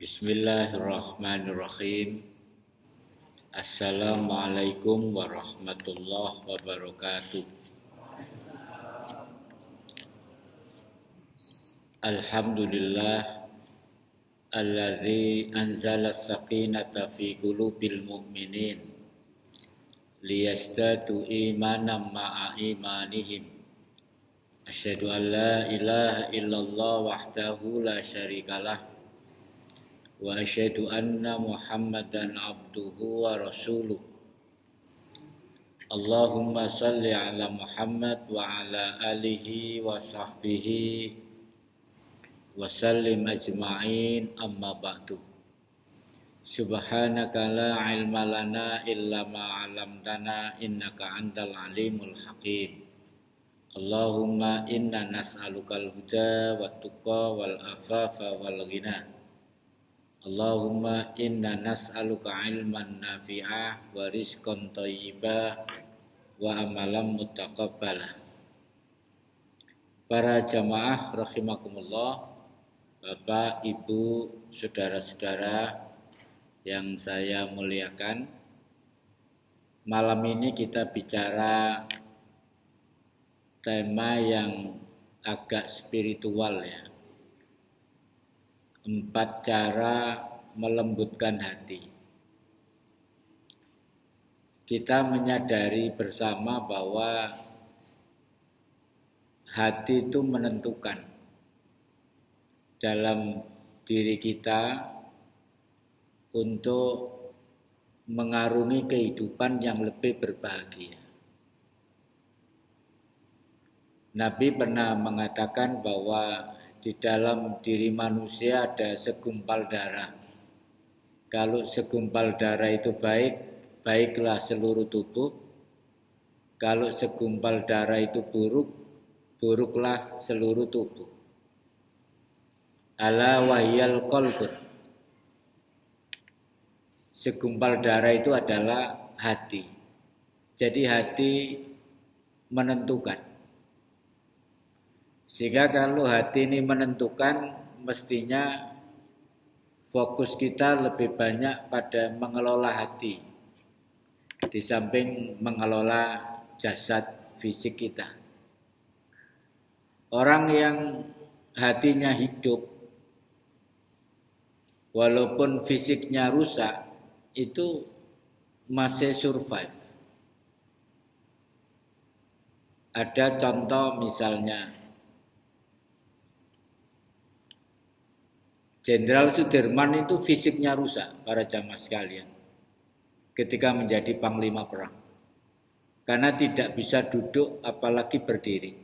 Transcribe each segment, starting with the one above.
Bismillahirrahmanirrahim. Assalamualaikum warahmatullahi wabarakatuh. Alhamdulillah alladzi anzala as-sakinata fi qulubil mu'minin liyazdadu imanan ma'a imanihim. Asyhadu an la ilaha illallah wahdahu la syarikalah wa asyhadu anna Muhammadan abduhu wa rasuluh. Allahumma salli ala Muhammad wa ala alihi wa sahbihi wa sallim ajma'in, amma ba'du. Subhanaka la ilma lana illa ma 'allamtana innaka antal alimul hakim. Allahumma inna nas'alukal huda wat tuqa wal afafa wal ghina. Allahumma inna nas'aluka ilman nafi'ah wa rizqan thayyibah wa amalan mutaqabbalah. Para jamaah rahimakumullah, Bapak, Ibu, saudara-saudara yang saya muliakan, malam ini kita bicara tema yang agak spiritual ya. 4 cara melembutkan hati. Kita menyadari bersama bahwa hati itu menentukan dalam diri kita untuk mengarungi kehidupan yang lebih berbahagia. Nabi pernah mengatakan bahwa di dalam diri manusia ada segumpal darah. Kalau segumpal darah itu baik, baiklah seluruh tubuh. Kalau segumpal darah itu buruk, buruklah seluruh tubuh. Ala wahyal qalbun. Segumpal darah itu adalah hati. Jadi hati menentukan. Sehingga kalau hati ini menentukan, mestinya fokus kita lebih banyak pada mengelola hati di samping mengelola jasad fisik kita. Orang yang hatinya hidup walaupun fisiknya rusak itu masih survive. Ada contoh misalnya Jenderal Sudirman itu fisiknya rusak, para jamaah sekalian, ketika menjadi panglima perang. Karena tidak bisa duduk apalagi berdiri.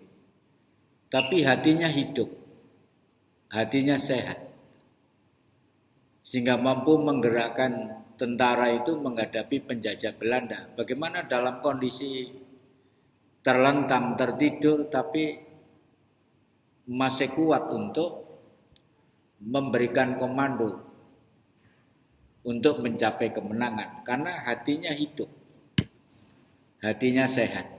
Tapi hatinya hidup, hatinya sehat. Sehingga mampu menggerakkan tentara itu menghadapi penjajah Belanda. Bagaimana dalam kondisi terlentang, tertidur, tapi masih kuat untuk memberikan komando untuk mencapai kemenangan karena hatinya hidup, hatinya sehat.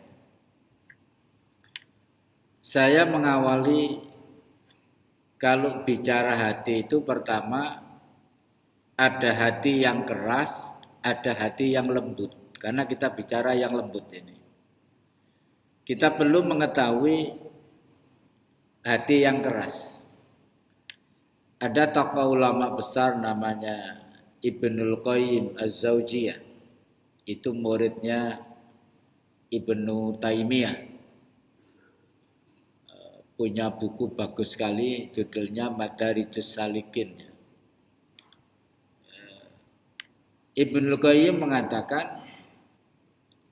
Saya mengawali kalau bicara hati itu pertama ada hati yang keras, ada hati yang lembut. Karena kita bicara yang lembut ini. Kita perlu mengetahui hati yang keras. Ada tokoh ulama besar namanya Ibnul Qayyim Az-Zaujiyah. Itu muridnya Ibnu Taimiyah. Punya buku bagus sekali, judulnya Madarijus Salikin. Ibnul Qayyim mengatakan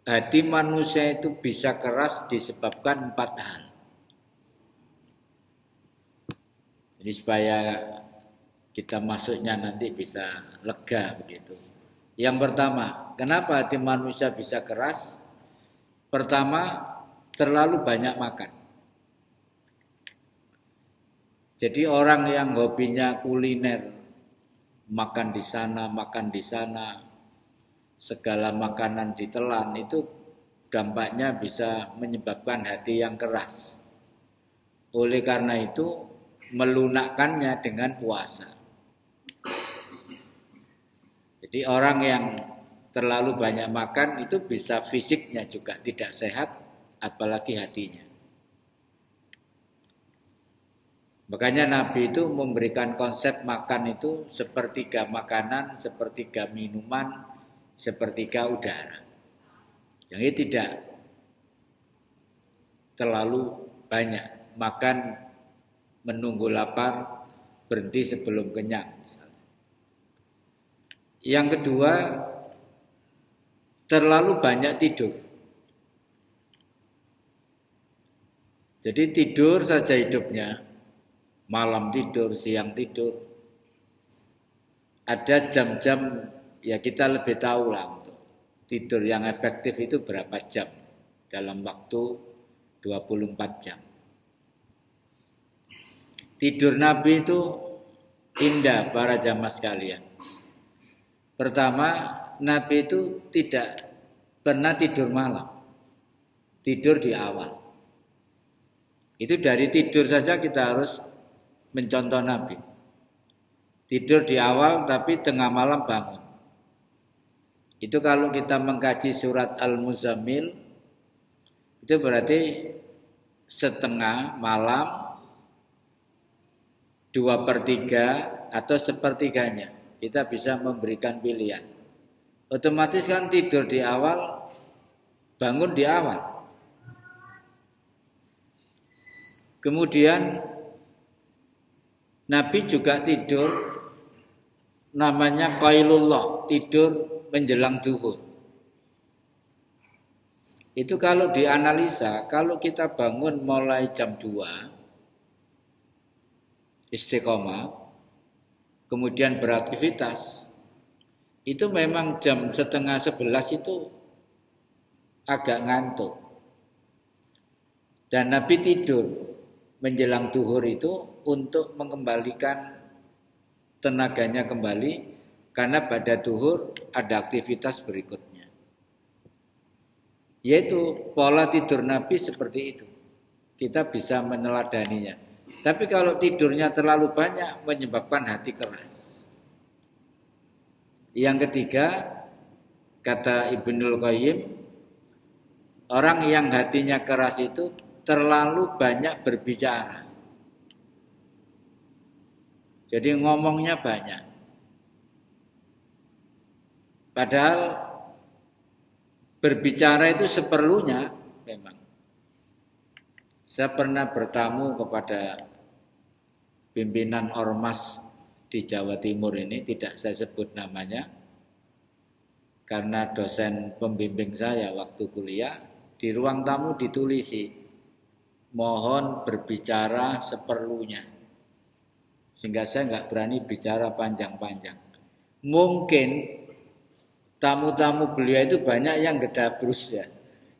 hati manusia itu bisa keras disebabkan 4 hal. Jadi supaya kita masuknya nanti bisa lega begitu. Yang pertama, kenapa hati manusia bisa keras? Pertama, terlalu banyak makan. Jadi orang yang hobinya kuliner, makan di sana, segala makanan ditelan, itu dampaknya bisa menyebabkan hati yang keras. Oleh karena itu melunakkannya dengan puasa. Jadi orang yang terlalu banyak makan itu bisa fisiknya juga tidak sehat, apalagi hatinya. Makanya Nabi itu memberikan konsep makan itu sepertiga makanan, sepertiga minuman, sepertiga udara. Yang ini tidak terlalu banyak. Makan menunggu lapar, berhenti sebelum kenyang misalnya. Yang kedua, terlalu banyak tidur. Jadi tidur saja hidupnya. Malam tidur, siang tidur. Ada jam-jam, ya kita lebih tahu lah untuk tidur yang efektif itu berapa jam dalam waktu 24 jam. Tidur Nabi itu indah para jamaah sekalian. Pertama, Nabi itu tidak pernah tidur malam. Tidur di awal. Itu dari tidur saja kita harus mencontoh Nabi. Tidur di awal tapi tengah malam bangun. Itu kalau kita mengkaji surat Al-Muzammil, itu berarti setengah malam, 2/3 atau sepertiganya. Kita bisa memberikan pilihan. Otomatis kan tidur di awal, bangun di awal. Kemudian Nabi juga tidur namanya qailullah, tidur menjelang zuhur. Itu kalau dianalisa, kalau kita bangun mulai jam 2 istiqomah, kemudian beraktivitas, itu memang jam 10:30 itu agak ngantuk. Dan Nabi tidur menjelang zuhur itu untuk mengembalikan tenaganya kembali, karena pada zuhur ada aktivitas berikutnya. Yaitu pola tidur Nabi seperti itu. Kita bisa meneladaninya. Tapi kalau tidurnya terlalu banyak menyebabkan hati keras. Yang ketiga, kata Ibnul Qayyim, orang yang hatinya keras itu terlalu banyak berbicara. Jadi ngomongnya banyak. Padahal berbicara itu seperlunya memang. Saya pernah bertamu kepada pimpinan ormas di Jawa Timur ini, tidak saya sebut namanya, karena dosen pembimbing saya waktu kuliah, di ruang tamu ditulisi, mohon berbicara seperlunya. Sehingga saya nggak berani bicara panjang-panjang. Mungkin tamu-tamu beliau itu banyak yang gedabrus ya.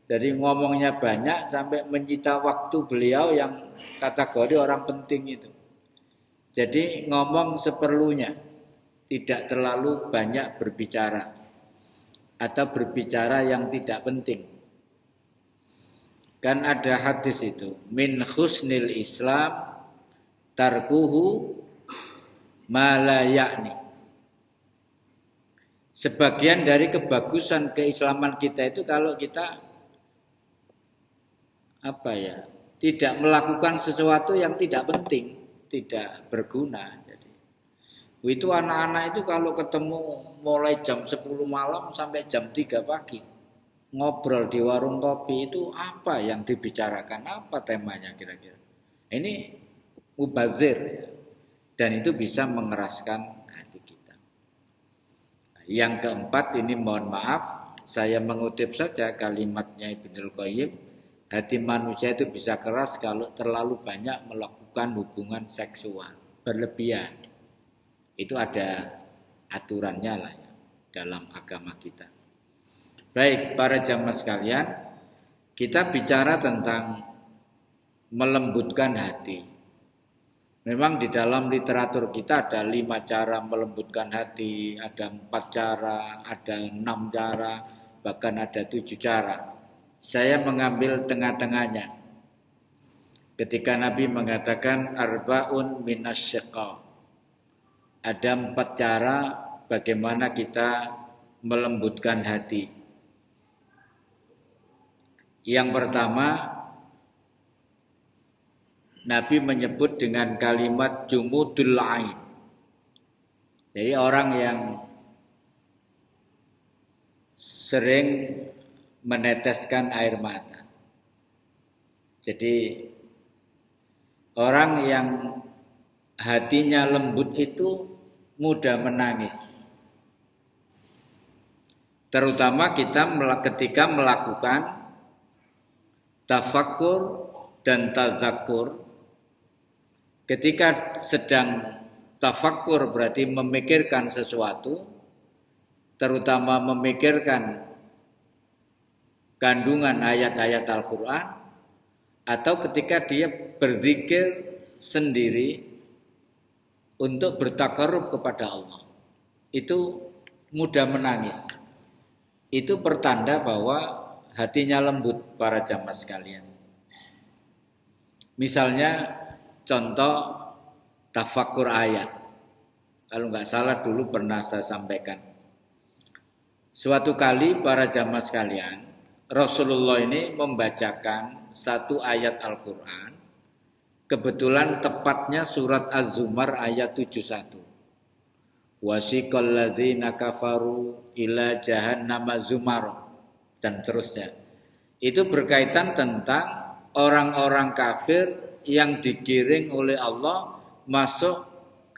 Jadi ngomongnya banyak sampai menyita waktu beliau yang kategori orang penting itu. Jadi ngomong seperlunya, tidak terlalu banyak berbicara atau berbicara yang tidak penting. Kan ada hadis itu, min husnil Islam tarkuhu ma la ya'ni. Sebagian dari kebagusan keislaman kita itu kalau kita tidak melakukan sesuatu yang tidak penting, tidak berguna. Jadi itu anak-anak itu kalau ketemu mulai jam 10 malam sampai jam 3 pagi ngobrol di warung kopi, itu apa yang dibicarakan, apa temanya kira-kira. Ini mubazir ya. Dan itu bisa mengeraskan hati kita. Yang keempat, ini mohon maaf, saya mengutip saja kalimatnya Ibnul Qayyim, hati manusia itu bisa keras kalau terlalu banyak melakukan hubungan seksual berlebihan. Itu ada aturannya lah ya, dalam agama kita. Baik, para jamaah sekalian, kita bicara tentang melembutkan hati. Memang di dalam literatur kita ada 5 cara melembutkan hati, ada 4 cara, ada 6 cara, bahkan ada 7 cara. Saya mengambil tengah-tengahnya. Ketika Nabi mengatakan arba'un minasyiqa, ada 4 cara bagaimana kita melembutkan hati. Yang pertama, Nabi menyebut dengan kalimat jumudul ain. Jadi orang yang sering meneteskan air mata. Jadi orang yang hatinya lembut itu mudah menangis. Terutama kita ketika melakukan tafakkur dan tazakkur. Ketika sedang tafakkur berarti memikirkan sesuatu, terutama memikirkan kandungan ayat-ayat Al-Quran, atau ketika dia berzikir sendiri untuk bertakarrub kepada Allah, itu mudah menangis. Itu pertanda bahwa hatinya lembut para jamaah sekalian. Misalnya contoh tafakkur ayat. Kalau nggak salah dulu pernah saya sampaikan. Suatu kali para jamaah sekalian, Rasulullah ini membacakan satu ayat Al-Quran. Kebetulan tepatnya surat Az-Zumar ayat 71. Wasiqal ladzina kafaru ila jahannama zumar, dan terusnya. Itu berkaitan tentang orang-orang kafir yang digiring oleh Allah masuk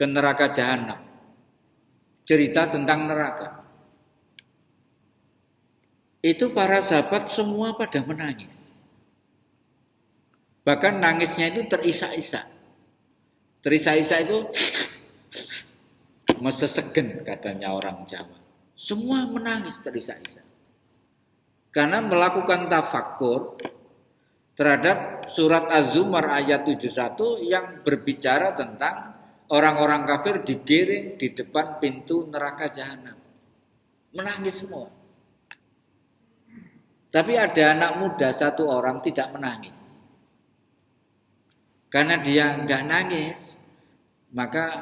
ke neraka jahanam. Cerita tentang neraka. Itu para sahabat semua pada menangis. Bahkan nangisnya itu terisak-isak. Terisak-isak itu mesesegen katanya orang Jawa. Semua menangis terisak-isak. Karena melakukan tafakkur terhadap surat Az-Zumar ayat 71 yang berbicara tentang orang-orang kafir digiring di depan pintu neraka jahanam. Menangis semua. Tapi ada anak muda satu orang tidak menangis. Karena dia enggak nangis, maka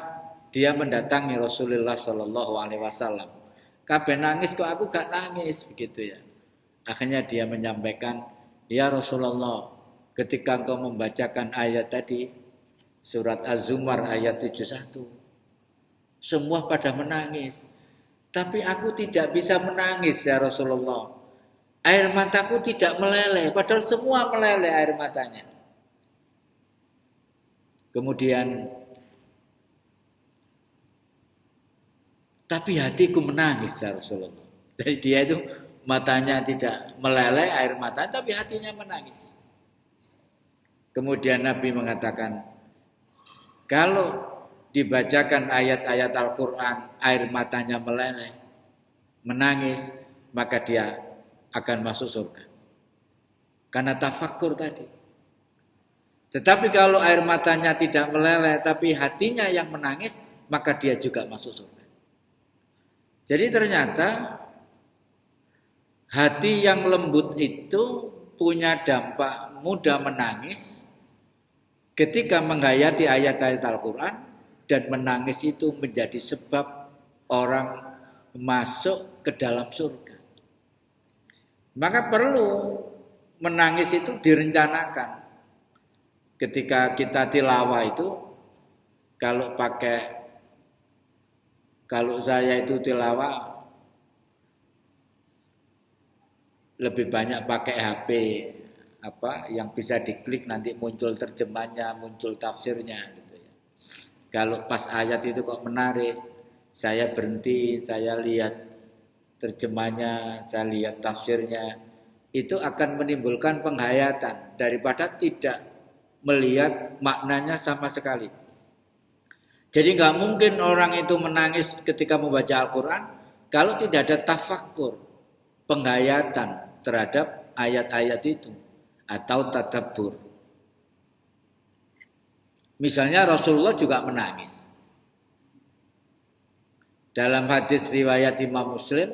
dia mendatangi Rasulullah Shallallahu Alaihi Wasallam. Kabeh nangis kok aku gak nangis, begitu ya. Akhirnya dia menyampaikan, ya Rasulullah, ketika engkau membacakan ayat tadi, surat Az-Zumar ayat 71, semua pada menangis. Tapi aku tidak bisa menangis ya Rasulullah. Air mataku tidak meleleh, padahal semua meleleh air matanya. Kemudian, tapi hatiku menangis ya Rasulullah. Jadi dia itu matanya tidak meleleh air mata, tapi hatinya menangis. Kemudian Nabi mengatakan, kalau dibacakan ayat-ayat Al-Quran, air matanya meleleh, menangis, maka dia akan masuk surga. Karena tafakkur tadi. Tetapi kalau air matanya tidak meleleh, tapi hatinya yang menangis, maka dia juga masuk surga. Jadi ternyata hati yang lembut itu punya dampak mudah menangis ketika menghayati ayat-ayat Al-Quran, dan menangis itu menjadi sebab orang masuk ke dalam surga. Maka perlu menangis itu direncanakan. Ketika kita tilawah itu, kalau saya itu tilawah lebih banyak pakai HP yang bisa diklik nanti muncul terjemahnya, muncul tafsirnya gitu ya. Kalau pas ayat itu kok menarik, saya berhenti, saya lihat terjemahnya, saya lihat tafsirnya, itu akan menimbulkan penghayatan daripada tidak melihat maknanya sama sekali. Jadi nggak mungkin orang itu menangis ketika membaca Al-Quran kalau tidak ada tafakkur, penghayatan terhadap ayat-ayat itu atau tadabbur. Misalnya Rasulullah juga menangis. Dalam hadis riwayat Imam Muslim,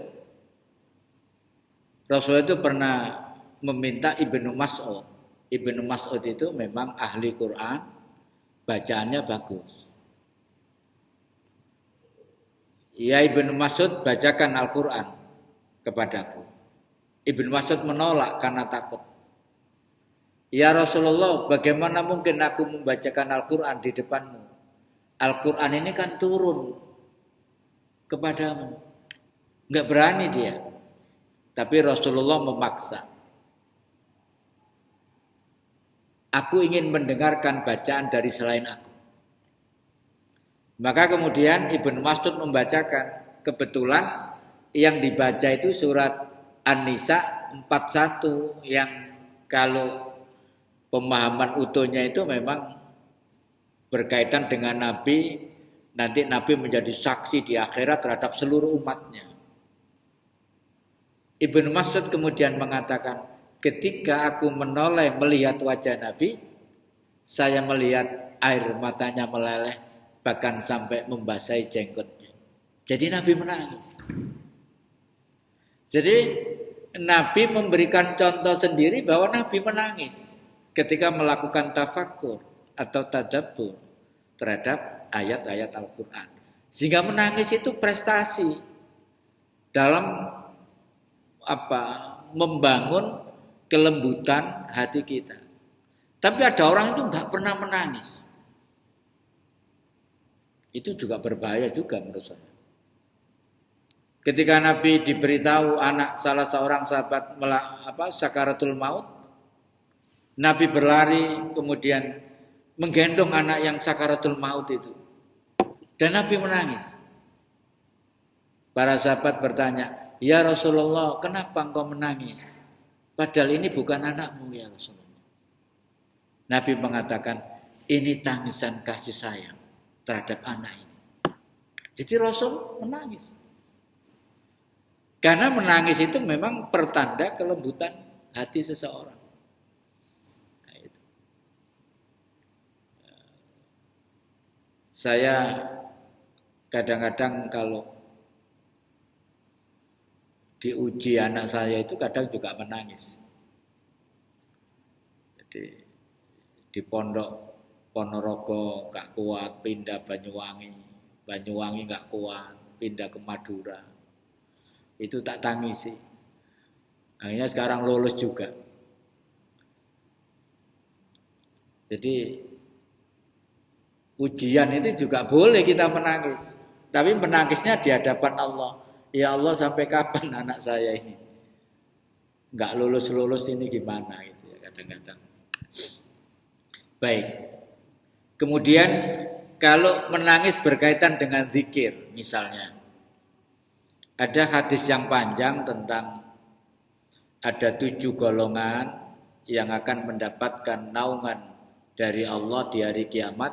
Rasulullah itu pernah meminta Ibnu Mas'ud. Ibnu Mas'ud itu memang ahli Quran, bacaannya bagus. ya Ibnu Mas'ud, bacakan Al-Quran kepadaku. Ibnu Mas'ud menolak karena takut. Ya Rasulullah, bagaimana mungkin aku membacakan Al-Quran di depanmu? Al-Quran ini kan turun kepadamu. Enggak berani dia. Tapi Rasulullah memaksa. Aku ingin mendengarkan bacaan dari selain aku. Maka kemudian Ibnu Mas'ud membacakan. Kebetulan yang dibaca itu surat An-Nisa 41 yang kalau pemahaman utuhnya itu memang berkaitan dengan Nabi. Nanti Nabi menjadi saksi di akhirat terhadap seluruh umatnya. Ibnu Mas'ud kemudian mengatakan, ketika aku menoleh melihat wajah Nabi, saya melihat air matanya meleleh, bahkan sampai membasahi jenggotnya. Jadi Nabi menangis. Jadi Nabi memberikan contoh sendiri bahwa Nabi menangis ketika melakukan tafakkur atau tadabbur terhadap ayat-ayat Al-Quran. Sehingga menangis itu prestasi dalam membangun kelembutan hati kita. Tapi ada orang itu nggak pernah menangis. Itu juga berbahaya juga menurut saya. Ketika Nabi diberitahu anak salah seorang sahabat sakaratul maut, Nabi berlari kemudian menggendong anak yang sakaratul maut itu. Dan Nabi menangis. Para sahabat bertanya, "Ya Rasulullah, kenapa engkau menangis? Padahal ini bukan anakmu ya Rasulullah." Nabi mengatakan, ini tangisan kasih sayang terhadap anak ini. Jadi Rasul menangis. Karena menangis itu memang pertanda kelembutan hati seseorang. Nah, itu. Saya kadang-kadang kalau diuji anak saya itu kadang juga menangis. Jadi di pondok Ponorogo gak kuat, pindah Banyuwangi gak kuat, pindah ke Madura. Itu tak tangisi. Akhirnya sekarang lulus juga. Jadi ujian itu juga boleh kita menangis. Tapi menangisnya di hadapan Allah. Ya Allah, sampai kapan anak saya ini nggak lulus ini gimana gitu ya kadang-kadang. Baik. Kemudian kalau menangis berkaitan dengan zikir misalnya. Ada hadis yang panjang tentang ada 7 golongan yang akan mendapatkan naungan dari Allah di hari kiamat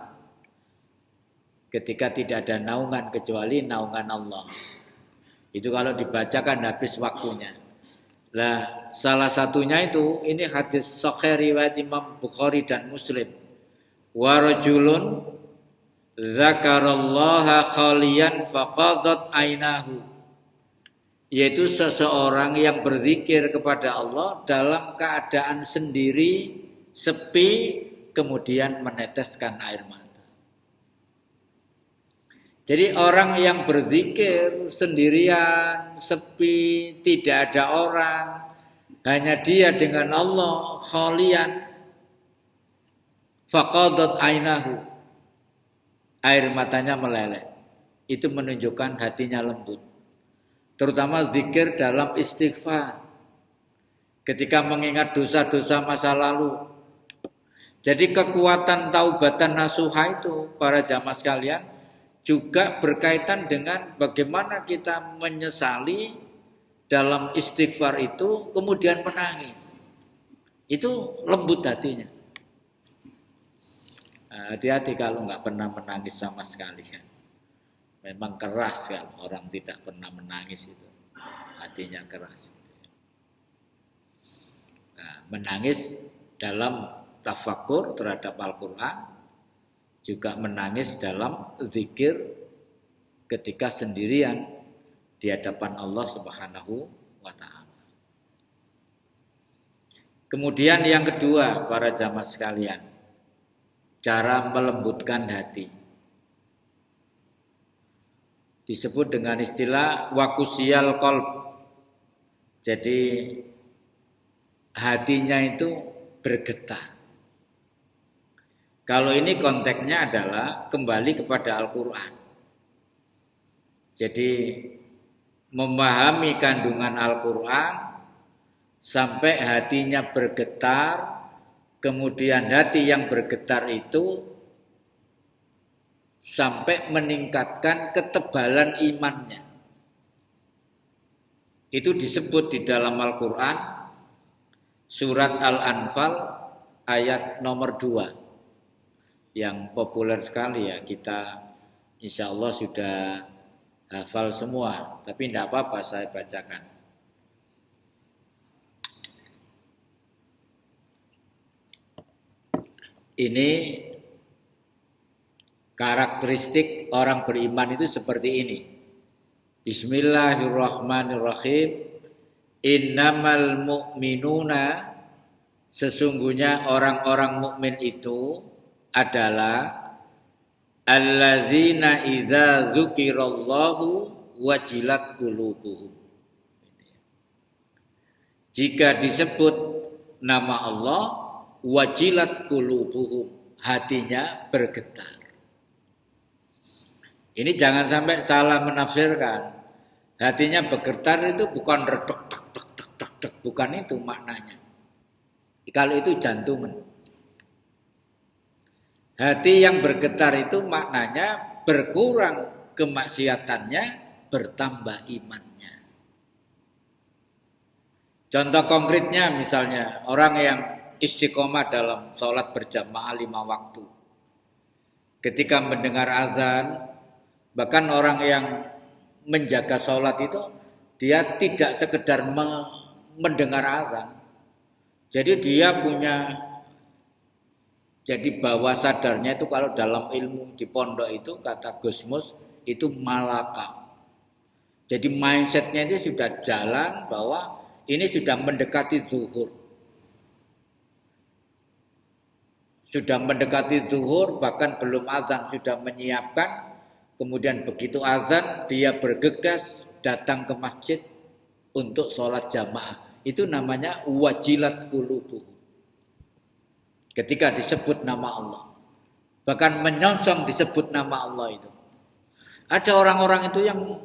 ketika tidak ada naungan kecuali naungan Allah. Itu kalau dibacakan habis waktunya. Nah, salah satunya itu ini hadis sahih riwayat Imam Bukhari dan Muslim. Wa rajulun zakarallaha khaliyan faqadat ainahu. Yaitu seseorang yang berzikir kepada Allah dalam keadaan sendiri, sepi, kemudian meneteskan air mata. Jadi orang yang berzikir sendirian, sepi, tidak ada orang, hanya dia dengan Allah, khalian, faqadat ainahu, air matanya meleleh. Itu menunjukkan hatinya lembut. Terutama zikir dalam istighfar. Ketika mengingat dosa-dosa masa lalu. Jadi kekuatan taubatan nasuha itu para jamaah sekalian juga berkaitan dengan bagaimana kita menyesali dalam istighfar itu kemudian menangis. Itu lembut hatinya. Nah, hati-hati kalau nggak pernah menangis sama sekali kan. Memang keras kan orang tidak pernah menangis itu. Hatinya keras. Nah, menangis dalam tafakkur terhadap Al-Quran. Juga menangis dalam zikir ketika sendirian di hadapan Allah Subhanahu wa ta'ala. Kemudian yang kedua para jamaah sekalian. Cara melembutkan hati. disebut dengan istilah wakusiyal qalb. Jadi hatinya itu bergetar. Kalau ini konteksnya adalah kembali kepada Al-Quran. Jadi memahami kandungan Al-Quran sampai hatinya bergetar, kemudian hati yang bergetar itu sampai meningkatkan ketebalan imannya. Itu disebut di dalam Al-Quran surat Al-Anfal ayat nomor 2 yang populer sekali ya, kita insya Allah sudah hafal semua, tapi tidak apa-apa saya bacakan. Ini karakteristik orang beriman itu seperti ini. Bismillahirrahmanirrahim. Innamal mu'minuna, sesungguhnya orang-orang mukmin itu adalah alladzina idza dzukirallahu wajilat qulubuhum. Jika disebut nama Allah, wajilat qulubuhum, hatinya bergetar. Ini jangan sampai salah menafsirkan. Hatinya bergetar itu bukan redek tek tek tek tek tek, bukan itu maknanya. Kalau itu jantungan. Hati yang bergetar itu maknanya berkurang kemaksiatannya, bertambah imannya. Contoh konkretnya misalnya orang yang istiqomah dalam sholat berjamaah 5 waktu. Ketika mendengar azan, bahkan orang yang menjaga sholat itu dia tidak sekedar mendengar azan. Jadi dia punya, jadi bawah sadarnya itu kalau dalam ilmu di pondok itu kata Gusmus itu malaka. Jadi mindsetnya itu sudah jalan bahwa ini sudah mendekati zuhur. Sudah mendekati zuhur, bahkan belum azan sudah menyiapkan. Kemudian begitu azan dia bergegas datang ke masjid untuk sholat jamaah. Itu namanya wajilat qulubuh. Ketika disebut nama Allah, bahkan menyongsong disebut nama Allah itu. Ada orang-orang itu yang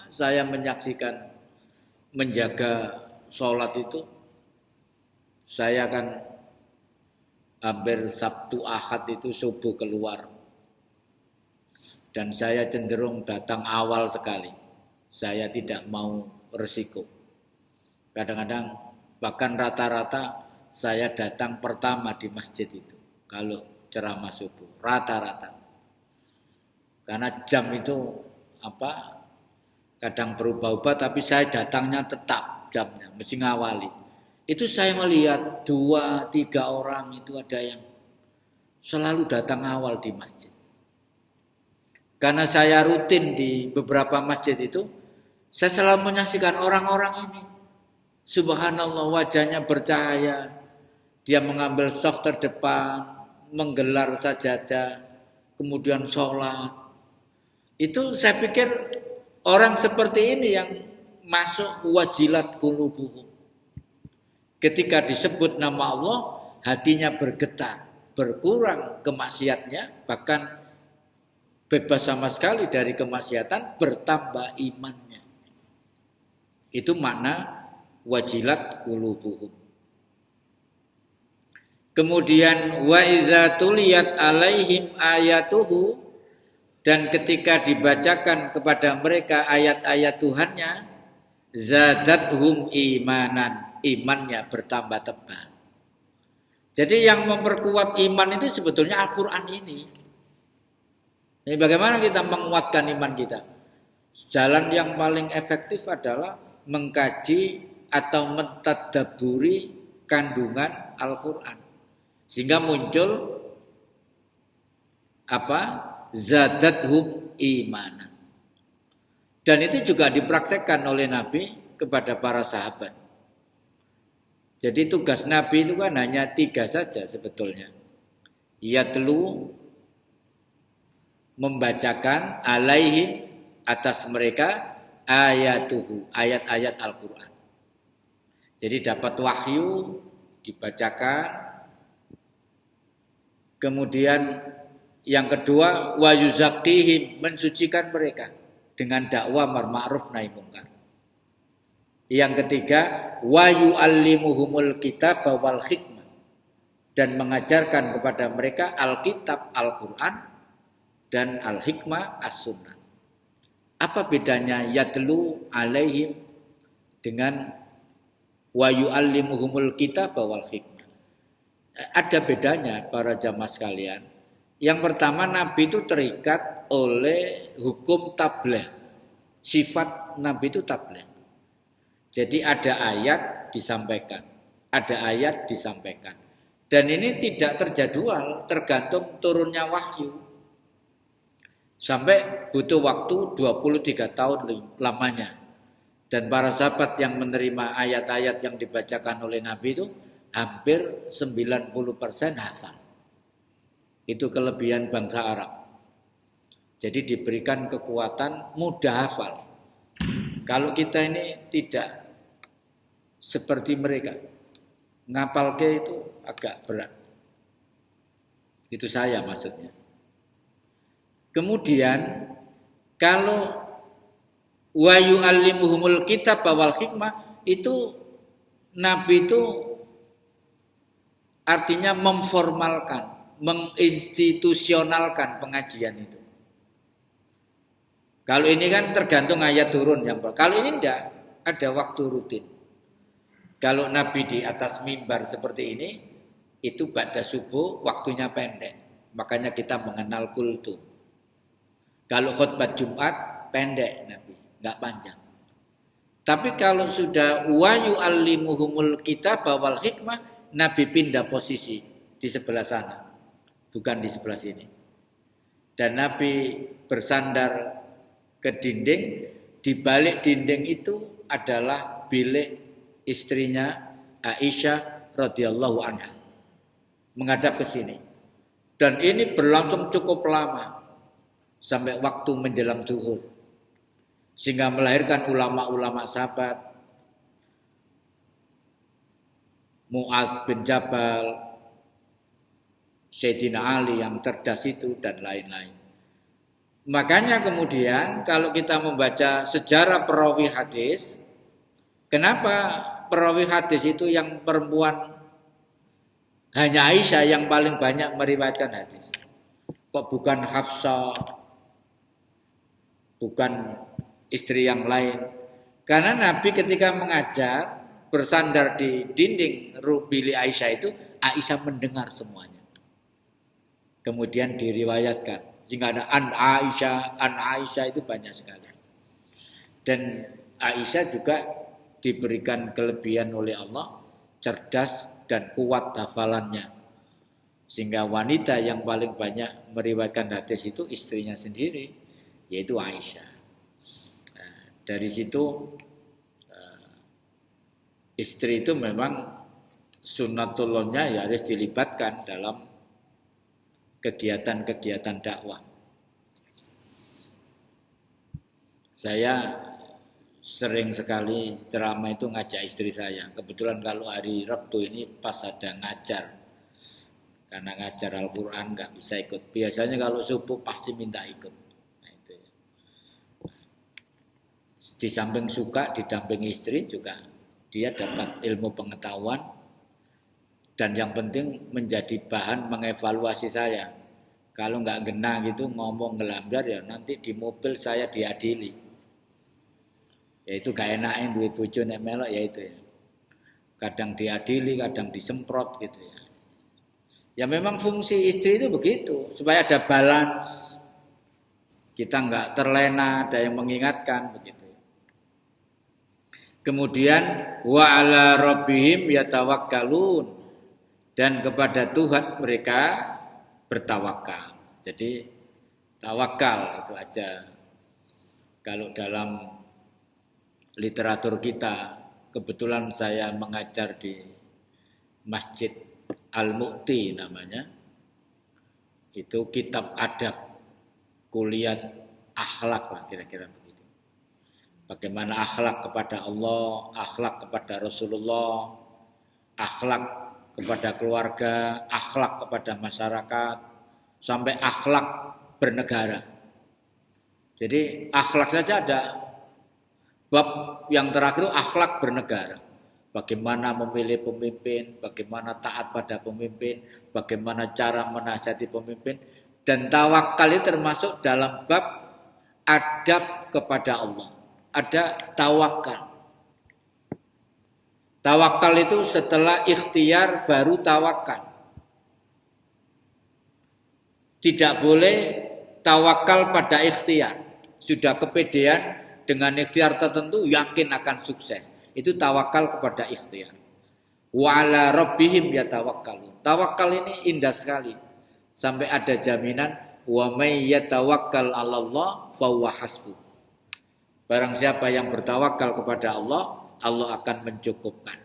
saya menyaksikan menjaga sholat itu. Saya kan hampir Sabtu Ahad itu subuh keluar. Dan saya cenderung datang awal sekali. Saya tidak mau resiko. Kadang-kadang bahkan rata-rata saya datang pertama di masjid itu kalau ceramah subuh, rata-rata. Karena jam itu kadang berubah-ubah, tapi saya datangnya tetap jamnya, mesti ngawali. Itu saya melihat 2-3 orang itu ada yang selalu datang awal di masjid. Karena saya rutin di beberapa masjid itu, saya selalu menyaksikan orang-orang ini. Subhanallah, wajahnya bercahaya. Dia mengambil saf terdepan, menggelar sajadah, kemudian sholat. Itu saya pikir orang seperti ini yang masuk wajilat qulubuhum. Ketika disebut nama Allah, hatinya bergetar, berkurang kemaksiatnya, bahkan bebas sama sekali dari kemaksiatan, bertambah imannya. Itu makna wajilat qulubuhum. Kemudian wa iza tuliyat alaihim ayatuhu, dan ketika dibacakan kepada mereka ayat-ayat Tuhannya, zadathum imanan, imannya bertambah tebal. Jadi yang memperkuat iman itu sebetulnya Al-Quran ini. Jadi bagaimana kita menguatkan iman kita? Jalan yang paling efektif adalah mengkaji atau mentadabburi kandungan Al-Quran. Sehingga muncul zadathum imanan. Dan itu juga dipraktekkan oleh Nabi kepada para sahabat. Jadi tugas Nabi itu kan hanya 3 saja sebetulnya. Yatlu membacakan alaihim atas mereka ayatuhu, ayat-ayat Al-Qur'an. Jadi dapat wahyu dibacakan. Kemudian yang kedua wa yuzakkihim, mensucikan mereka dengan dakwah ma'ruf nahi mungkar. Yang ketiga wa yu'allimuhumul kitab wal hikmah, dan mengajarkan kepada mereka Alkitab, Al-Qur'an dan Al-Hikmah, As-Sunnah. Apa bedanya yatlu alaihim dengan wa yu'allimuhumul kitab wal hikmah? Ada bedanya para jamaah sekalian. Yang pertama, Nabi itu terikat oleh hukum tabligh. Sifat Nabi itu tabligh. Jadi ada ayat disampaikan, ada ayat disampaikan. Dan ini tidak terjadwal, tergantung turunnya wahyu. Sampai butuh waktu 23 tahun lamanya. Dan para sahabat yang menerima ayat-ayat yang dibacakan oleh Nabi itu hampir 90% hafal. Itu kelebihan bangsa Arab. Jadi diberikan kekuatan mudah hafal. Kalau kita ini tidak seperti mereka, ngapalke itu agak berat. Itu saya maksudnya. Kemudian kalau wa yu'allimuhumul kitab wal hikmah, itu Nabi itu artinya memformalkan, menginstitusionalkan pengajian itu. Kalau ini kan tergantung ayat turun yang kalau ini enggak, ada waktu rutin. Kalau Nabi di atas mimbar seperti ini, itu ba'da subuh waktunya pendek. Makanya kita mengenal kultum. Kalau khutbah Jumat pendek Nabi, enggak panjang. Tapi kalau sudah wa yu'allimuhumul kitab wal hikmah, Nabi pindah posisi di sebelah sana, bukan di sebelah sini. Dan Nabi bersandar ke dinding, di balik dinding itu adalah bilik istrinya Aisyah radhiyallahu anha, menghadap ke sini. Dan ini berlangsung cukup lama sampai waktu menjelang zuhur, sehingga melahirkan ulama-ulama sahabat, Mu'adz bin Jabal, Sayyidina Ali yang cerdas itu, dan lain-lain. Makanya kemudian kalau kita membaca sejarah perawi hadis, kenapa perawi hadis itu yang perempuan hanya Aisyah yang paling banyak meriwayatkan hadis? Kok bukan Hafsah, bukan istri yang lain? Karena Nabi ketika mengajar bersandar di dinding bilik Aisyah itu, Aisyah mendengar semuanya. Kemudian diriwayatkan. Sehingga ada an Aisyah itu banyak sekali. Dan Aisyah juga diberikan kelebihan oleh Allah, cerdas dan kuat hafalannya. Sehingga wanita yang paling banyak meriwayatkan hadis itu istrinya sendiri, yaitu Aisyah. Nah, dari situ istri itu memang sunnatullahnya ya harus dilibatkan dalam kegiatan-kegiatan dakwah. Saya sering sekali ceramah itu ngajak istri saya. Kebetulan kalau hari Rabu ini pas ada ngajar. Karena ngajar Al-Quran nggak bisa ikut. Biasanya kalau subuh pasti minta ikut. Nah, itu. Di samping suka didampingi istri juga, dia dapat ilmu pengetahuan. Dan yang penting menjadi bahan mengevaluasi saya. Kalau nggak kena gitu ngomong ngelambar ya nanti di mobil saya diadili. Ya itu gak enaknya duit bojo nek melok ya itu ya. Kadang diadili, kadang disemprot gitu ya. Ya memang fungsi istri itu begitu, supaya ada balance. Kita nggak terlena, ada yang mengingatkan begitu. Kemudian wa ala rabbihim yatawakkalun, dan kepada Tuhan mereka bertawakal. Jadi tawakal itu aja. Kalau dalam literatur kita, kebetulan saya mengajar di Masjid Al-Mu'ti namanya. Itu kitab adab. kuliah akhlak lah kira-kira begitu. Bagaimana akhlak kepada Allah, akhlak kepada Rasulullah, akhlak kepada keluarga, akhlak kepada masyarakat, sampai akhlak bernegara. Jadi akhlak saja ada. Bab yang terakhir akhlak bernegara. Bagaimana memilih pemimpin, bagaimana taat pada pemimpin, bagaimana cara menasihati pemimpin. Dan tawakal itu termasuk dalam bab adab kepada Allah. Ada tawakal. Tawakal itu setelah ikhtiar baru tawakal. Tidak boleh tawakal pada ikhtiar. Sudah kepedean dengan ikhtiar tertentu yakin akan sukses. Itu tawakal kepada ikhtiar. Wa ala rabbihim yatawakkalun. Tawakal ini indah sekali. Sampai ada jaminan wa may yatawakkal 'alallah fa huwa hasbuh. Barang siapa yang bertawakal kepada Allah, Allah akan mencukupkan.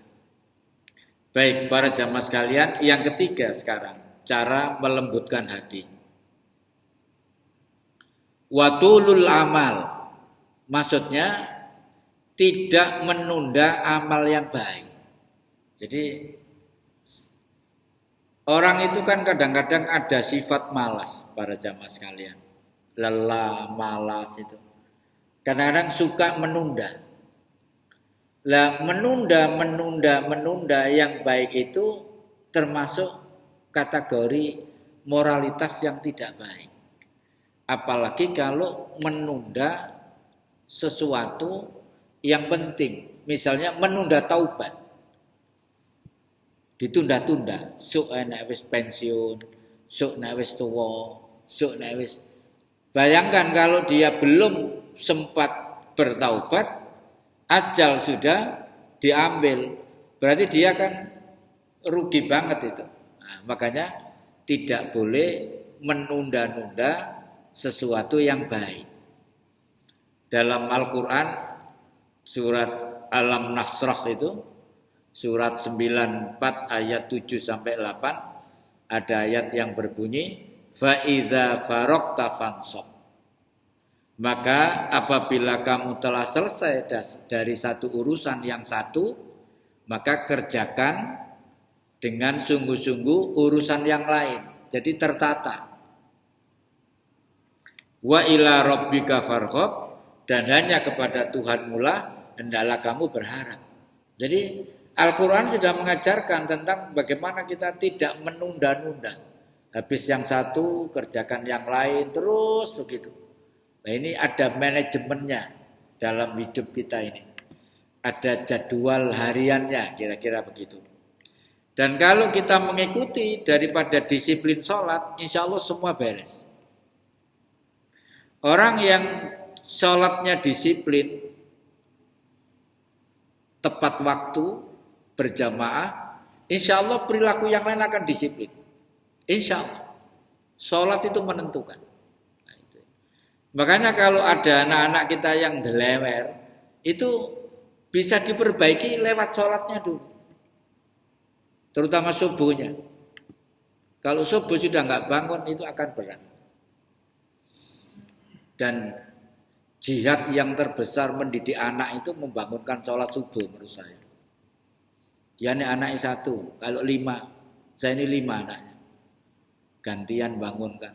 Baik, para jamaah sekalian, yang ketiga sekarang, cara melembutkan hati. Watulul amal, maksudnya tidak menunda amal yang baik. Jadi orang itu kan kadang-kadang ada sifat malas, para jamaah sekalian. Lelah, malas itu. Kadang-kadang suka menunda. Lah menunda yang baik itu termasuk kategori moralitas yang tidak baik. Apalagi kalau menunda sesuatu yang penting. Misalnya menunda taubat. Ditunda-tunda. Sok nek wis pensiun, sok nek wis tuwa, sok nek wis. Bayangkan kalau dia belum sempat bertaubat, ajal sudah diambil, berarti dia kan rugi banget itu. Nah, makanya tidak boleh menunda-nunda sesuatu yang baik. Dalam Al-Quran surat Al-Nasrah itu surat 94 ayat 7 sampai 8 ada ayat yang berbunyi fa idza faraqta fansab. Maka apabila kamu telah selesai dari satu urusan yang satu, maka kerjakan dengan sungguh-sungguh urusan yang lain. Jadi tertata. Wa ila rabbika farghab, dan hanya kepada Tuhanmu lah hendaklah kamu berharap. Jadi Al-Quran sudah mengajarkan tentang bagaimana kita tidak menunda-nunda. Habis yang satu kerjakan yang lain terus begitu. Nah, ini ada manajemennya dalam hidup kita ini. Ada jadwal hariannya, kira-kira begitu. Dan kalau kita mengikuti daripada disiplin sholat, insya Allah semua beres. Orang yang sholatnya disiplin, tepat waktu, berjamaah, insya Allah perilaku yang lain akan disiplin. Insya Allah. Sholat itu menentukan. Makanya kalau ada anak-anak kita yang delewer, itu bisa diperbaiki lewat sholatnya dulu. Terutama subuhnya. Kalau subuh sudah nggak bangun, itu akan berat. Dan jihad yang terbesar mendidik anak itu membangunkan sholat subuh menurut saya. Ya ini anaknya satu, kalau 5, saya ini 5 anaknya. Gantian bangunkan.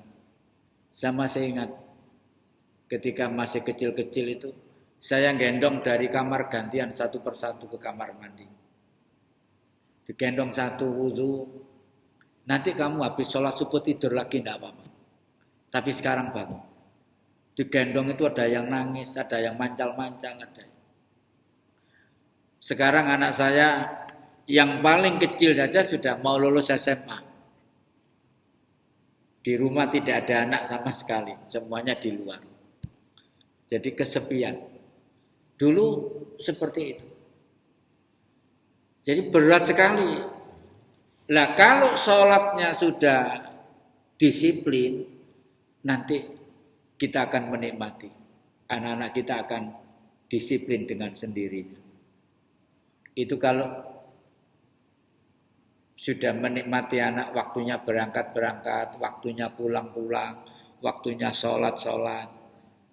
Saya masih ingat. Ketika masih kecil-kecil itu, saya gendong dari kamar gantian satu persatu ke kamar mandi. Digendong satu wudu, nanti kamu habis sholat subuh tidur lagi tidak apa-apa. Tapi sekarang bangun. Digendong itu ada yang nangis, ada yang mancal-mancal, ada. Sekarang anak saya yang paling kecil saja sudah mau lulus SMA. Di rumah tidak ada anak sama sekali, semuanya di luar. Jadi kesepian. Dulu seperti itu. Jadi berat sekali. Lah kalau sholatnya sudah disiplin, nanti kita akan menikmati. Anak-anak kita akan disiplin dengan sendirinya. Itu kalau sudah menikmati anak waktunya berangkat-berangkat, waktunya pulang-pulang, waktunya sholat,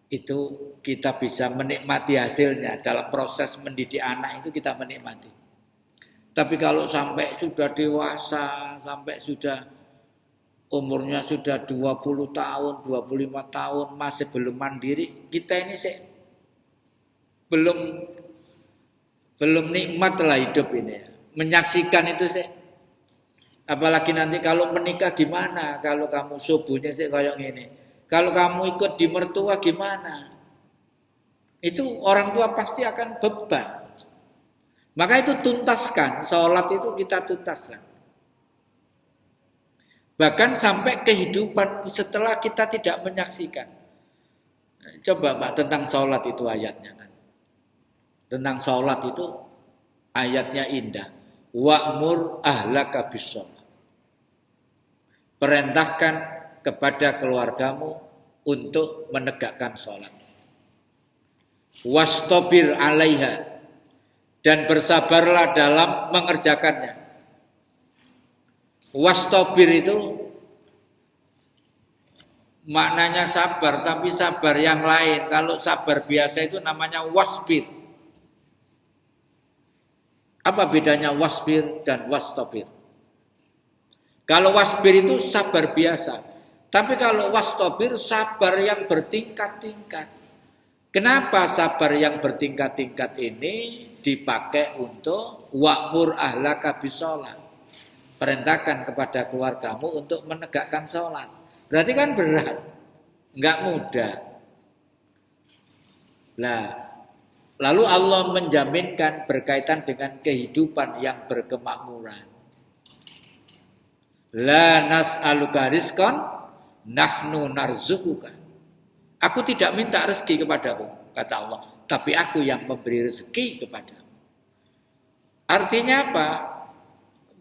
itu kita bisa menikmati hasilnya. Dalam proses mendidik anak itu kita menikmati. Tapi kalau sampai sudah dewasa, sampai sudah umurnya sudah 20 tahun, 25 tahun, masih belum mandiri, kita ini belum nikmat lah hidup ini ya. Menyaksikan itu apalagi nanti kalau menikah gimana, kalau kamu subuhnya kayak gini, kalau kamu ikut di mertua gimana, itu orang tua pasti akan beban. Maka itu tuntaskan, sholat itu kita tuntaskan. Bahkan sampai kehidupan setelah kita tidak menyaksikan. Coba Pak tentang sholat itu ayatnya kan. Tentang sholat itu ayatnya indah. Wa'mur ahlaka bis-sholat. Perintahkan kepada keluargamu untuk menegakkan sholat. Wastobir alaiha. Dan bersabarlah dalam mengerjakannya. Wastobir itu maknanya sabar, tapi sabar yang lain. Kalau sabar biasa itu namanya wasbir. Apa bedanya wasbir dan wastobir? Kalau wasbir itu sabar biasa, tapi kalau wastobir sabar yang bertingkat-tingkat. Kenapa sabar yang bertingkat-tingkat ini dipakai untuk wa'mur ahlaka bis-sholat? Perintahkan kepada keluargamu untuk menegakkan sholat. Berarti kan berat, enggak mudah. Nah, lalu Allah menjaminkan berkaitan dengan kehidupan yang berkemakmuran. La nas'aluka rizqan, nahnu narzukuka. Aku tidak minta rezeki kepadamu, kata Allah, tapi aku yang memberi rezeki kepadamu. Artinya apa?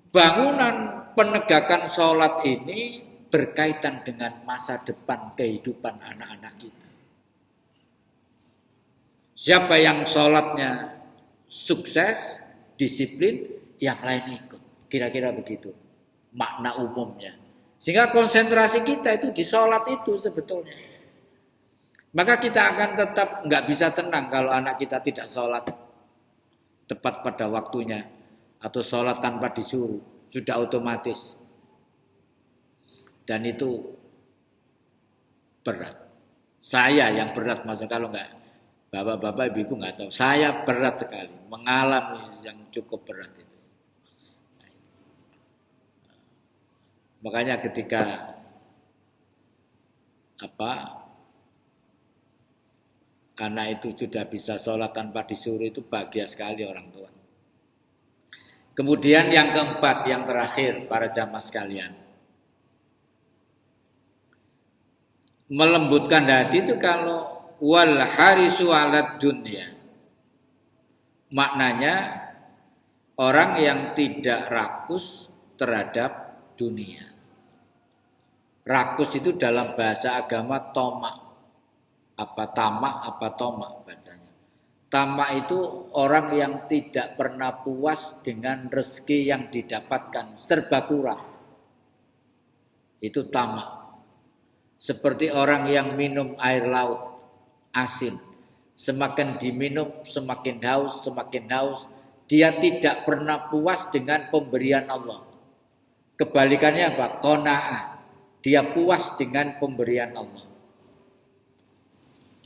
Bangunan penegakan sholat ini berkaitan dengan masa depan kehidupan anak-anak kita. Siapa yang sholatnya sukses, disiplin, yang lain ikut. Kira-kira begitu makna umumnya. Sehingga konsentrasi kita itu di sholat itu sebetulnya. Maka kita akan tetap nggak bisa tenang kalau anak kita tidak sholat tepat pada waktunya atau sholat tanpa disuruh, sudah otomatis. Dan itu berat. Saya yang berat maksudnya, kalau nggak bapak-bapak ibu nggak tahu. Saya berat sekali mengalami yang cukup berat itu. Makanya ketika anak itu sudah bisa sholat tanpa disuruh, itu bahagia sekali orang tua. Kemudian yang keempat, yang terakhir para jamaah sekalian. Melembutkan hati itu kalau wal harisu alad dunya. Maknanya orang yang tidak rakus terhadap dunia. Rakus itu dalam bahasa agama tomak. Apa tamak, apa tomak bacanya. Tamak itu orang yang tidak pernah puas dengan rezeki yang didapatkan, serba kurang. Itu tamak. Seperti orang yang minum air laut asin. Semakin diminum, semakin haus, semakin haus. Dia tidak pernah puas dengan pemberian Allah. Kebalikannya apa? Qanaah. Dia puas dengan pemberian Allah.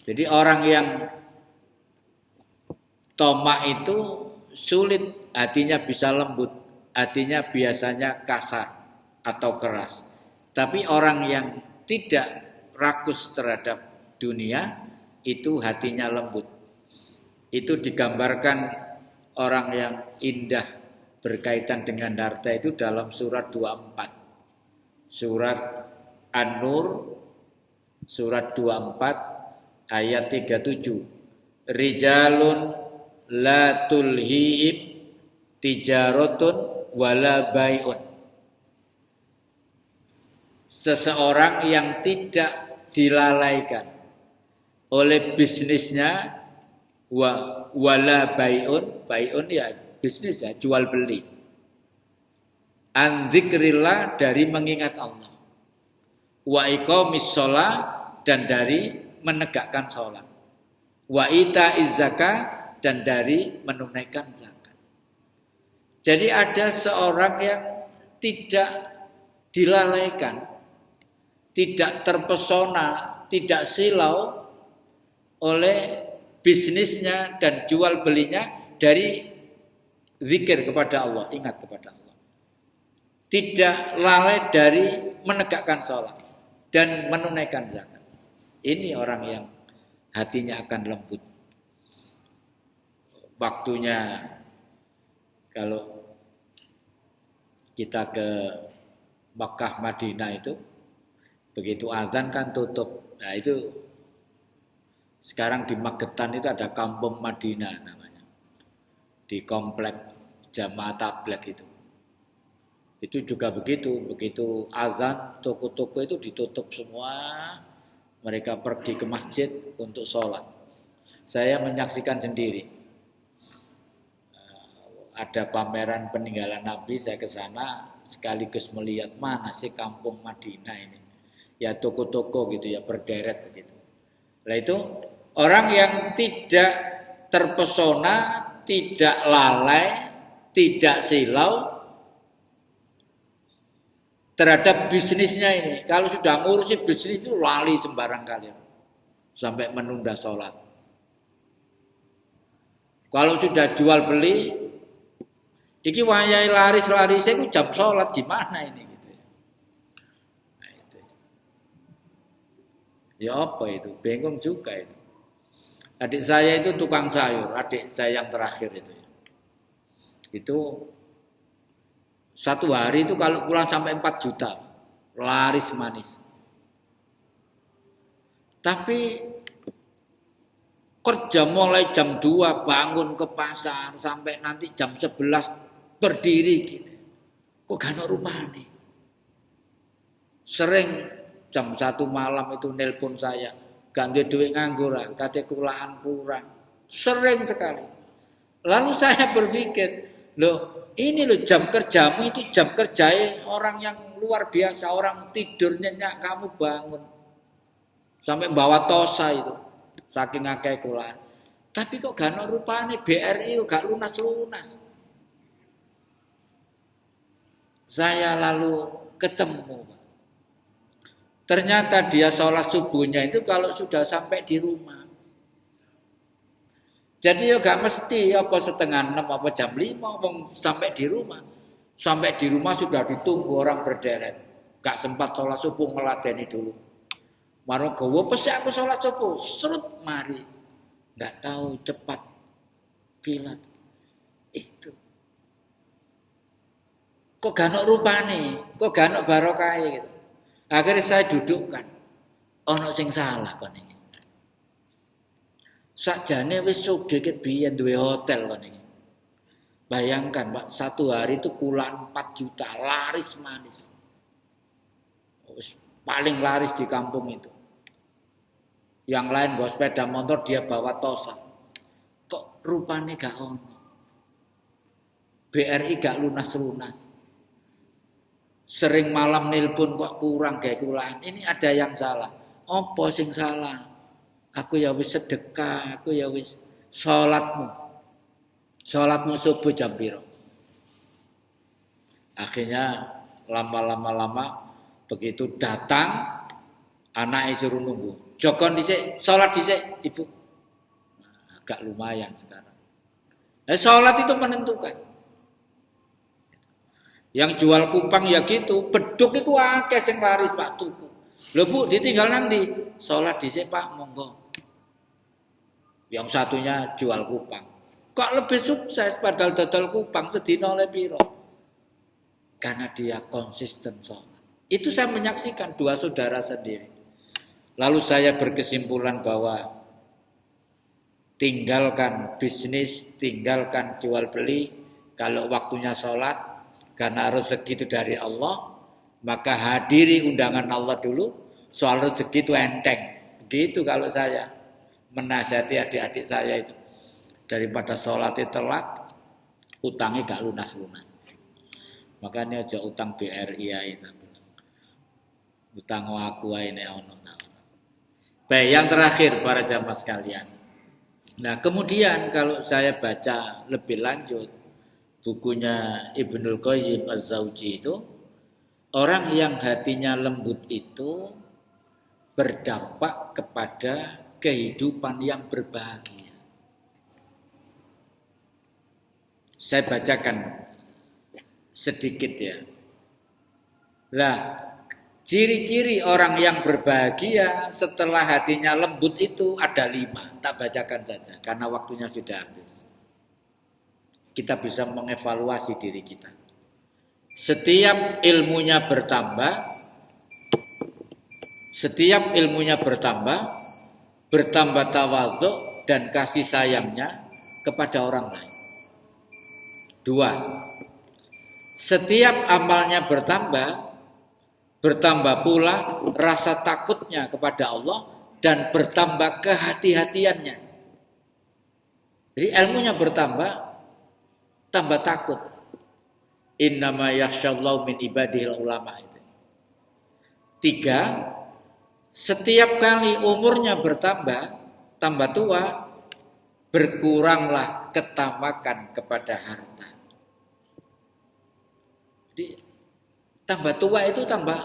Jadi orang yang tomak itu sulit, hatinya bisa lembut, hatinya biasanya kasar atau keras. Tapi orang yang tidak rakus terhadap dunia, itu hatinya lembut. Itu digambarkan orang yang indah berkaitan dengan harta itu dalam surat 24. Surat An-Nur, surat 24. Ayat 37. Rijalun la tulhihim tijaratun wala bai'un. Seseorang yang tidak dilalaikan oleh bisnisnya wala bai'un, bai'un ya bisnis ya, jual beli. An dzikrillah, dari mengingat Allah. wa iqamis shalah dan dari menegakkan salat, wa itaiz zakah dan dari menunaikan zakat. Jadi ada seorang yang tidak dilalaikan, tidak terpesona, tidak silau oleh bisnisnya dan jual belinya dari zikir kepada Allah, ingat kepada Allah. Tidak lalai dari menegakkan sholat dan menunaikan zakat. Ini orang yang hatinya akan lembut. Waktunya kalau kita ke Makkah Madinah itu begitu azan kan tutup. Nah itu sekarang di Magetan itu ada Kampung Madinah namanya. Di komplek Jamaah Tabligh itu. Itu juga begitu azan toko-toko itu ditutup semua. Mereka pergi ke masjid untuk sholat. Saya menyaksikan sendiri. Ada pameran peninggalan Nabi, saya ke sana sekaligus melihat mana sih Kampung Madinah ini. Ya toko-toko gitu ya berderet begitu. Nah itu orang yang tidak terpesona, tidak lalai, tidak silau terhadap bisnisnya ini. Kalau sudah ngurusi bisnis itu lali sembarang kali sampai menunda sholat. Kalau sudah jual beli, iki wayai laris-laris itu jam sholat gimana ini gitu. Nah, itu. Ya apa itu? Bingung juga itu. Adik saya itu tukang sayur, adik saya yang terakhir itu. Itu satu hari itu kalau pulang sampai 4 juta, laris manis. Tapi kerja mulai jam 2 bangun ke pasar sampai nanti jam 11 berdiri gini. Kok gak ada rupanya? Sering jam 1 malam itu nelpon saya, ganti duit nganggur, kate kulaan kurang. Sering sekali. Lalu saya berpikir, loh ini loh jam kerjamu itu jam kerja orang yang luar biasa, orang tidur nyenyak kamu bangun. Sampai bawa tosa itu, saking akeh kulaan. Tapi kok gak ada rupanya BRI kok gak lunas-lunas. Saya lalu ketemu. Ternyata dia sholat subuhnya itu kalau sudah sampai di rumah. Jadi ya gak mesti apa setengah 6 apa jam 5 sampai di rumah. Sampai di rumah sudah ditunggu orang berderet. Gak sempat sholat subuh ngeladeni dulu. Maro gowo pesek aku sholat subuh, serut mari. Gak tahu cepat kilat. Itu. Kok gak ono rupane, kok gak ono barokahe gitu. Akhirnya saya dudukkan. Ono sing salah kon iki. Sakjane wis sugih biyen duwe hotel kon iki. Bayangkan, Pak, satu hari itu kulaan 4 juta, laris manis. Paling laris di kampung itu. Yang lain bawa sepeda motor, dia bawa tosa. Kok rupane gak ono? BRI gak lunas-lunas. Sering malam nelpon kok kurang kayak kulaan. Ini ada yang salah. Apa sing salah? Aku ya wis sedekah, aku ya wis salatmu. Salatmu subuh jam piro? Akhirnya lama-lama begitu datang anaknya suruh nunggu. Jokon dhisik, salat dhisik, Ibu. Nah, agak lumayan sekarang. Nah, salat itu menentukan. Yang jual kupang ya gitu, beduk itu akeh sing laris Pak tuku. Lho Bu, ditinggal nanti salat dhisik Pak, monggo. Yang satunya jual kupang. Kok lebih sukses padahal dodol kupang sedina oleh piro? Karena dia konsisten sholat. Itu saya menyaksikan dua saudara sendiri. Lalu saya berkesimpulan bahwa tinggalkan bisnis, tinggalkan jual beli. Kalau waktunya sholat, karena rezeki itu dari Allah, maka hadiri undangan Allah dulu. Soal rezeki itu enteng. Begitu kalau saya menasihati adik-adik saya itu. Daripada sholatnya telat, utangnya gak lunas-lunas. Makanya aja utang BRI ya itu. Utang aku ae nek ono ta. Baik, yang terakhir para jamaah sekalian. Nah, kemudian kalau saya baca lebih lanjut bukunya Ibnul Qayyim Az-Zawji itu, orang yang hatinya lembut itu berdampak kepada kehidupan yang berbahagia. Saya bacakan sedikit ya. Lah, ciri-ciri orang yang berbahagia setelah hatinya lembut itu ada 5. Tak bacakan saja karena waktunya sudah habis. Kita bisa mengevaluasi diri kita. Setiap ilmunya bertambah, bertambah tawadhu dan kasih sayangnya kepada orang lain. 2. Setiap amalnya bertambah pula rasa takutnya kepada Allah dan bertambah kehati-hatiannya. Jadi ilmunya bertambah, tambah takut. Innama yakhsyallahu min ibadihil ulama itu. 3. Setiap kali umurnya bertambah, tambah tua, berkuranglah ketamakan kepada harta. Jadi tambah tua itu tambah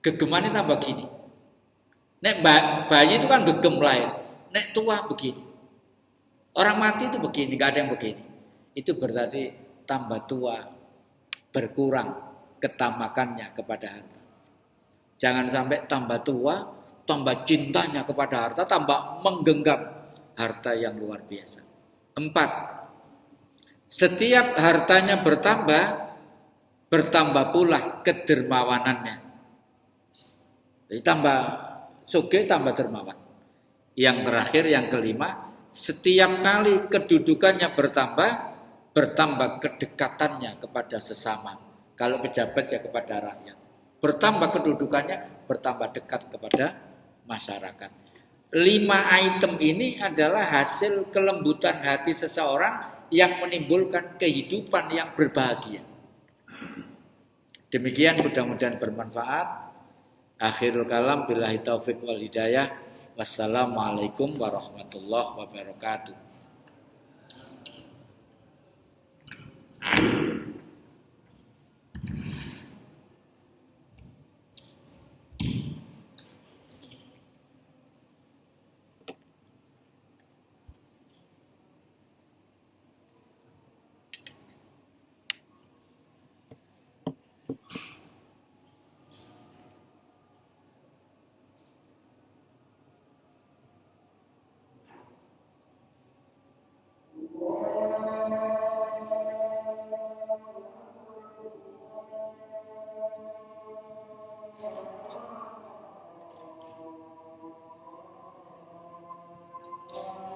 gegemannya tambah gini. Nek bayi itu kan gegem lahir. Nek tua begini. Orang mati itu begini, gak ada yang begini. Itu berarti tambah tua, berkurang ketamakannya kepada harta. Jangan sampai tambah tua, tambah cintanya kepada harta, tambah menggenggam harta yang luar biasa. 4. Setiap hartanya bertambah pula kedermawanannya. Jadi tambah sugih, tambah dermawan. Yang terakhir, yang kelima, setiap kali kedudukannya bertambah kedekatannya kepada sesama. Kalau pejabat ya kepada rakyat. Bertambah kedudukannya, bertambah dekat kepada masyarakat. 5 item ini adalah hasil kelembutan hati seseorang yang menimbulkan kehidupan yang berbahagia. Demikian, mudah-mudahan bermanfaat. Akhirul kalam, billahi taufik wal hidayah. Wassalamualaikum warahmatullahi wabarakatuh.